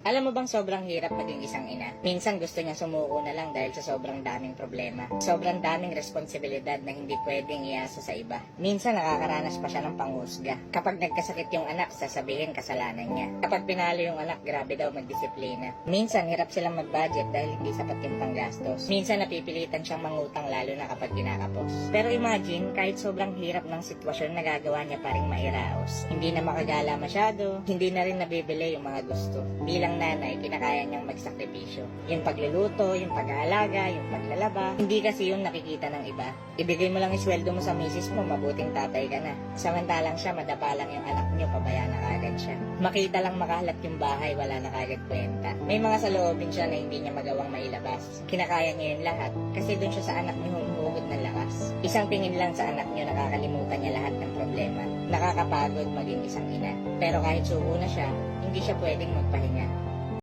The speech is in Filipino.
Alam mo bang sobrang hirap maging isang ina? Minsan gusto niya sumuko na lang dahil sa sobrang daming problema. Sobrang daming responsibilidad na hindi pwedeng iasa sa iba. Minsan nakakaranas pa siya ng panghusga. Kapag nagkasakit yung anak, sasabihin kasalanan niya. Kapag pinalo yung anak, grabe daw magdisiplina. Minsan hirap silang mag-budget dahil hindi sapat yung panggastos. Minsan napipilitan siyang mangutang lalo na kapag kinakapos. Pero imagine, kahit sobrang hirap ng sitwasyon, nagagawa niya pa rin mairaos. Hindi na makagala masyado, hindi na rin nabibili yung mga gusto. Bilang nanay, kinakaya niyang magsakripisyo. Yung pagluluto, yung pag-aalaga, yung paglalaba. Hindi kasi yun nakikita ng iba. Ibigay mo lang yung sweldo mo sa misis mo, mabuting tatay ka na. Samantalang siya, madapa lang yung anak niyo, pabaya na kagad siya. Makita lang makahalat yung bahay, wala na kagad kwenta. May mga saloobin siya na hindi niya magawang mailabas. Kinakaya niya yun lahat, kasi dun siya sa anak niyo humuhugot ng lakas. Isang tingin lang sa anak niyo, nakakalimutan niya lahat ng problema. Nakakapagod maging isang ina. Pero kahit suko na siya, hindi siya pwedeng magpahinga.